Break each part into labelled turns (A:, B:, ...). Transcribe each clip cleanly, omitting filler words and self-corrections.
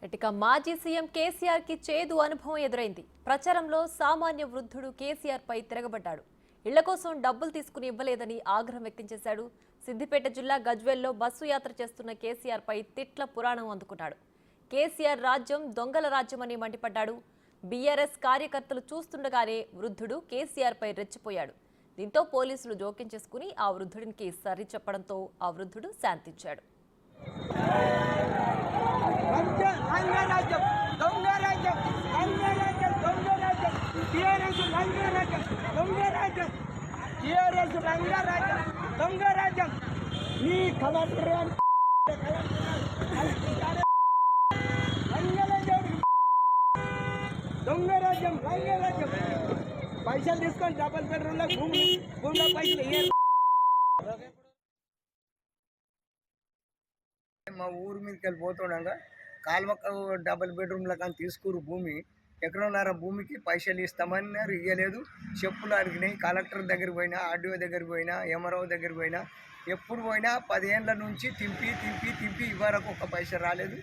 A: ఇక మాజీ సీఎం కేసీఆర్ కి చేదు అనుభవం ఎదురైంది. ప్రచారంలో సామాన్య వృద్ధుడు కేసీఆర్ పై తిరగబడ్డాడు. ఇళ్ల కోసం డబ్బులు తీసుకుని ఇవ్వలేదని ఆగ్రహం వ్యక్తం చేశాడు. సిద్దిపేట జిల్లా గజ్వేల్లో బస్సు యాత్ర చేస్తున్న కేసీఆర్ పై తిట్ల పురాణం అందుకున్నాడు. కేసీఆర్ రాజ్యం దొంగల రాజ్యమని మండిపడ్డాడు. బీఆర్ఎస్ కార్యకర్తలు చూస్తుండగానే వృద్ధుడు కేసీఆర్ పై రెచ్చిపోయాడు. దీంతో పోలీసులు జోక్యం చేసుకుని ఆ వృద్ధుడికి సరి చెప్పడంతో ఆ వృద్ధుడు శాంతించాడు.
B: పైసలు తీసుకొని డబల్ బెడ్రూమ్ లో భూమిలో పైసలు మా ఊరి మీదకి వెళ్ళి పోతుండగా కాలువకు డబల్ బెడ్రూమ్లో కానీ తీసుకురు భూమి ఎక్కడున్నారా భూమికి పైసలు ఇస్తామన్నారు, ఇవ్వలేదు. చెప్పులు అడిగినాయి. కలెక్టర్ దగ్గరికి పోయినా, ఆర్డీఓ దగ్గరికి పోయినా, ఎంఆర్ఓ దగ్గరికి పోయినా, ఎప్పుడు పోయినా 10 ఏళ్ళ నుంచి తింపి ఇవరకు ఒక్క పైసలు రాలేదు.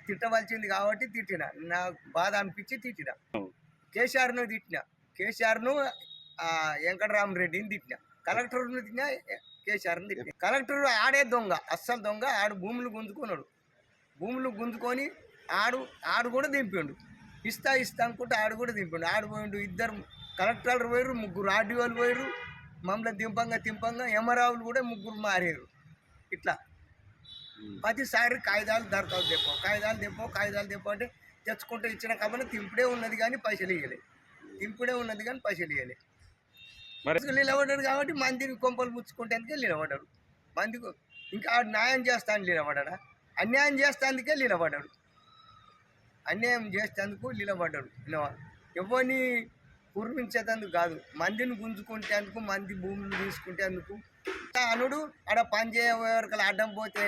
B: తిట్టవలసింది కాబట్టి తిట్టిన, నాకు బాధ అనిపించి తిట్టిన. కేసీఆర్ను తిట్టిన, కేసీఆర్ను వెంకటరామరెడ్డిని తిట్టిన, కలెక్టర్ను తిట్టిన, కేసీఆర్ని తిట్టిన. కలెక్టర్ ఆడే దొంగ, అస్సలు దొంగ. ఆడు భూములు గుంజుకున్నాడు. భూములు గుంజుకొని ఆడు కూడా దింపిండు. ఇస్తా అనుకుంటే ఆడు కూడా దింపిండు. ఆడు పోయిండు. 2 కలెక్టర్లు పోయారు, 3 ఆర్డీఓలు పోయారు. మమ్మల్ని దింపంగా ఎమరావులు కూడా 3 మారారు. ఇట్లా ప్రతిసారి కాగితాలు దొరకవు తెప్పో అంటే తెచ్చుకుంటే ఇచ్చిన కాబట్టి తింపుడే ఉన్నది కానీ పైసలు ఇవ్వలేదు. నిలబడ్డాడు కాబట్టి మందిని కొంపలు పుచ్చుకుంటేందుకే నిలబడ్డాడు. మందికి ఇంకా ఆడు న్యాయం చేస్తాను నిలబడ్డా, అన్యాయం చేస్తాందుకే నిలబడ్డాడు. అన్యాయం చేసేందుకు నిలబడ్డాడు. ఎవరిని కుర్మించేందుకు కాదు, మందిని గుంజుకుంటేందుకు, మంది భూములు తీసుకుంటేందుకు. అనుడు ఆడ పనిచేయ వరకు అడ్డం పోతే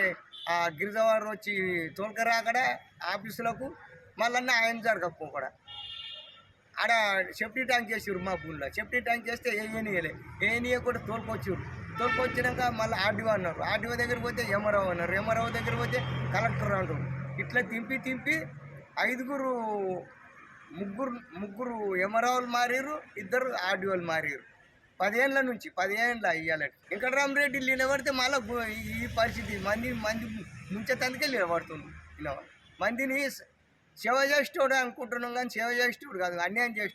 B: ఆ గిరిజవారు వచ్చి తోలుకరాకడ ఆఫీసులకు మళ్ళీ ఆయన జరగకపోకడా. ఆడ సేఫ్టీ ట్యాంక్ చేసారు. మా భూమిలో సేఫ్టీ ట్యాంక్ చేస్తే ఏనియలే కూడా తోలుకొచ్చినాక మళ్ళీ ఆర్డీఓ అన్నారు. ఆర్డీఓ దగ్గరికి పోతే ఎంఆర్ఓ అన్నారు. ఎంఆర్ఓ దగ్గరికి పోతే కలెక్టర్ అంటారు. ఇట్లా తింపి 5 ముగ్గురు ఎంఆర్ఓలు మారారు, 2 ఆర్డీఓలు మారారు. 10 ఏళ్ళ నుంచి 10 ఏళ్ళ ఇవ్వాలంటే వెంకటరామరెడ్డి నిలబడితే మళ్ళీ ఈ పరిస్థితి మంది ముంచేతందుకే నిలబడుతుంది. మందిని సేవ చేసేటోడు అనుకుంటున్నాం కానీ సేవ చేసేటోడు కాదు, అన్యాయం చేసేటోడు.